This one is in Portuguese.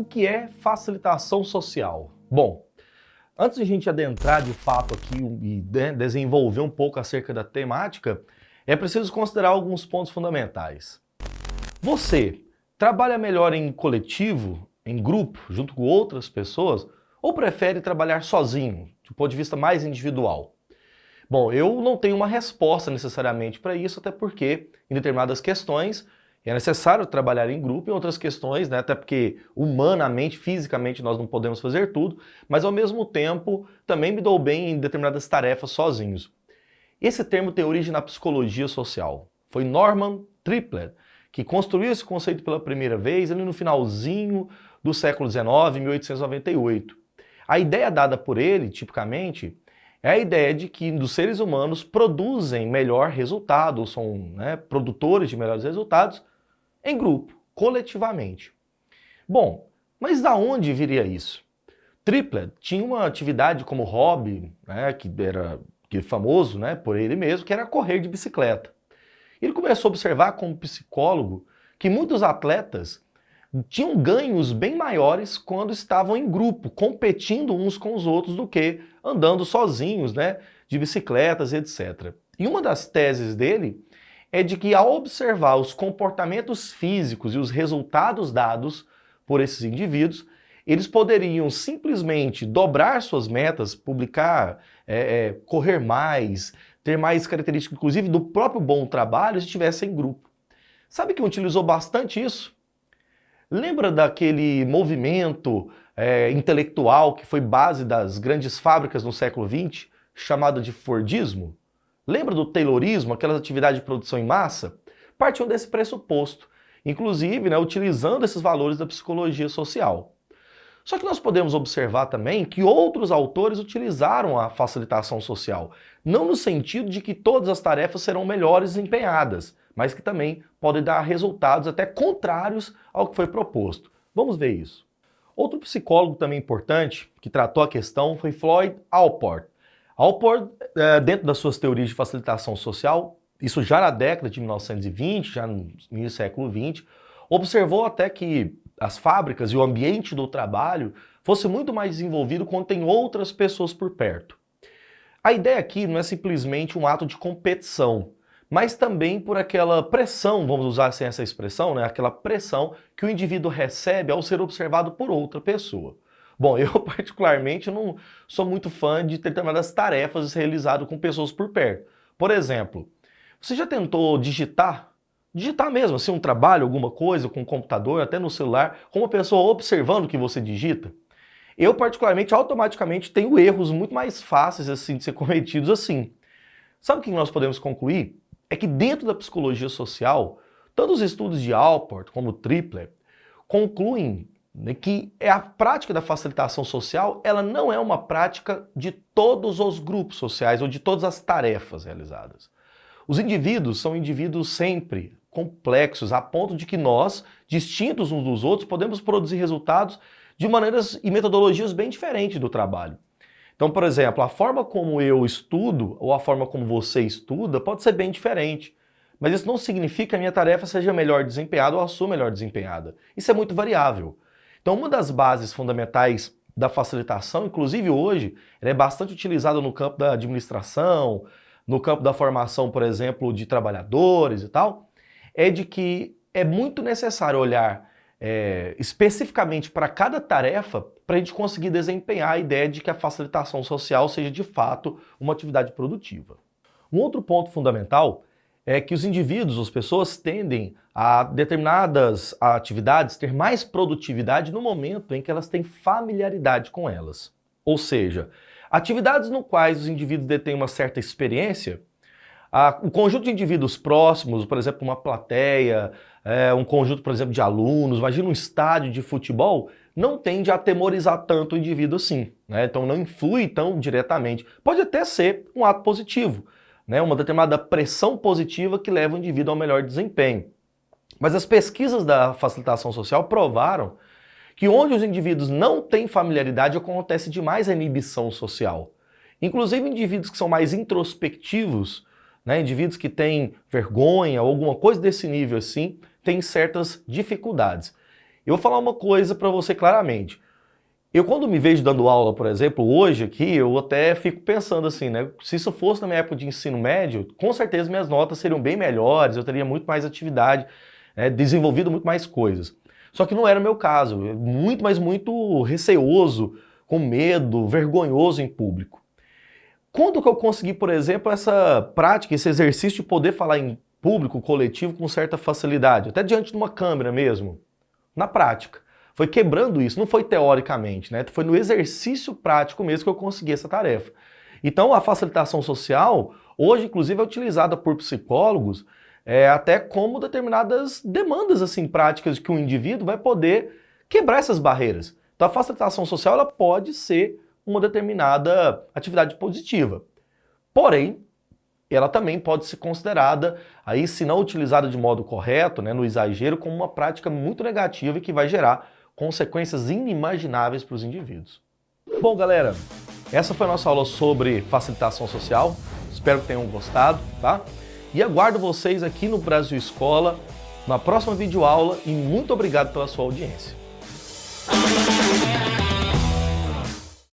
o que é facilitação social? Bom, antes de a gente adentrar de fato aqui e desenvolver um pouco acerca da temática, é preciso considerar alguns pontos fundamentais. Você trabalha melhor em coletivo, em grupo, junto com outras pessoas, ou prefere trabalhar sozinho, do ponto de vista mais individual? Bom, eu não tenho uma resposta necessariamente para isso, até porque em determinadas questões é necessário trabalhar em grupo, em outras questões, até porque humanamente, fisicamente nós não podemos fazer tudo, mas ao mesmo tempo também me dou bem em determinadas tarefas sozinhos. Esse termo tem origem na psicologia social. Foi Norman Tripler que construiu esse conceito pela primeira vez ali no finalzinho do século XIX, 1898. A ideia dada por ele, tipicamente, é a ideia de que os seres humanos produzem melhor resultado, são produtores de melhores resultados em grupo, coletivamente. Bom, mas da onde viria isso? Tripler tinha uma atividade como hobby, que é famoso por ele mesmo, que era correr de bicicleta. Ele começou a observar como psicólogo que muitos atletas tinham ganhos bem maiores quando estavam em grupo, competindo uns com os outros do que andando sozinhos, de bicicletas, etc. E uma das teses dele é de que ao observar os comportamentos físicos e os resultados dados por esses indivíduos, eles poderiam simplesmente dobrar suas metas, correr mais, ter mais características, inclusive, do próprio bom trabalho se estivesse em grupo. Sabe quem utilizou bastante isso? Lembra daquele movimento intelectual que foi base das grandes fábricas no século XX, chamado de Fordismo? Lembra do Taylorismo, aquelas atividades de produção em massa? Partiam desse pressuposto, inclusive utilizando esses valores da psicologia social. Só que nós podemos observar também que outros autores utilizaram a facilitação social, não no sentido de que todas as tarefas serão melhores desempenhadas, mas que também podem dar resultados até contrários ao que foi proposto. Vamos ver isso. Outro psicólogo também importante que tratou a questão foi Floyd Allport. Allport, dentro das suas teorias de facilitação social, isso já na década de 1920, já no início do século XX, observou até que as fábricas e o ambiente do trabalho fosse muito mais desenvolvido quando tem outras pessoas por perto. A ideia aqui não é simplesmente um ato de competição, mas também por aquela pressão, vamos usar assim essa expressão, aquela pressão que o indivíduo recebe ao ser observado por outra pessoa. Bom, eu particularmente não sou muito fã de determinadas tarefas realizadas com pessoas por perto. Por exemplo, você já tentou digitar mesmo, assim, um trabalho, alguma coisa, com o computador, até no celular, com uma pessoa observando o que você digita? Eu, particularmente, automaticamente tenho erros muito mais fáceis assim, de ser cometidos assim. Sabe o que nós podemos concluir? É que dentro da psicologia social, tanto os estudos de Allport como Tripler concluem que a prática da facilitação social ela não é uma prática de todos os grupos sociais ou de todas as tarefas realizadas. Os indivíduos são indivíduos sempre complexos, a ponto de que nós, distintos uns dos outros, podemos produzir resultados de maneiras e metodologias bem diferentes do trabalho. Então, por exemplo, a forma como eu estudo ou a forma como você estuda pode ser bem diferente. Mas isso não significa que a minha tarefa seja melhor desempenhada ou a sua melhor desempenhada. Isso é muito variável. Então, uma das bases fundamentais da facilitação, inclusive hoje, ela é bastante utilizada no campo da administração, no campo da formação, por exemplo, de trabalhadores e tal, é de que é muito necessário olhar especificamente para cada tarefa para a gente conseguir desempenhar a ideia de que a facilitação social seja de fato uma atividade produtiva. Um outro ponto fundamental é que os indivíduos, as pessoas tendem a determinadas atividades ter mais produtividade no momento em que elas têm familiaridade com elas. Ou seja, atividades no quais os indivíduos detêm uma certa experiência, um conjunto de indivíduos próximos, por exemplo, uma plateia, um conjunto, por exemplo, de alunos, imagina um estádio de futebol, não tende a atemorizar tanto o indivíduo assim, então não influi tão diretamente. Pode até ser um ato positivo, uma determinada pressão positiva que leva o indivíduo ao melhor desempenho. Mas as pesquisas da facilitação social provaram que onde os indivíduos não têm familiaridade acontece demais a inibição social. Inclusive indivíduos que são mais introspectivos, indivíduos que têm vergonha ou alguma coisa desse nível assim, têm certas dificuldades. Eu vou falar uma coisa para você claramente. Eu, quando me vejo dando aula, por exemplo, hoje aqui, eu até fico pensando assim, né? Se isso fosse na minha época de ensino médio, com certeza minhas notas seriam bem melhores, eu teria muito mais atividade, desenvolvido muito mais coisas. Só que não era o meu caso, muito, mas muito receoso, com medo, vergonhoso em público. Quando que eu consegui, por exemplo, essa prática, esse exercício de poder falar em público, coletivo, com certa facilidade, até diante de uma câmera mesmo? Na prática. Foi quebrando isso, não foi teoricamente, né? Foi no exercício prático mesmo que eu consegui essa tarefa. Então a facilitação social, hoje inclusive é utilizada por psicólogos até como determinadas demandas assim práticas que o indivíduo vai poder quebrar essas barreiras. Então a facilitação social ela pode ser uma determinada atividade positiva. Porém, ela também pode ser considerada, aí, se não utilizada de modo correto, né, no exagero, como uma prática muito negativa e que vai gerar consequências inimagináveis para os indivíduos. Bom, galera, essa foi a nossa aula sobre facilitação social. Espero que tenham gostado, tá? E aguardo vocês aqui no Brasil Escola, na próxima videoaula, e muito obrigado pela sua audiência.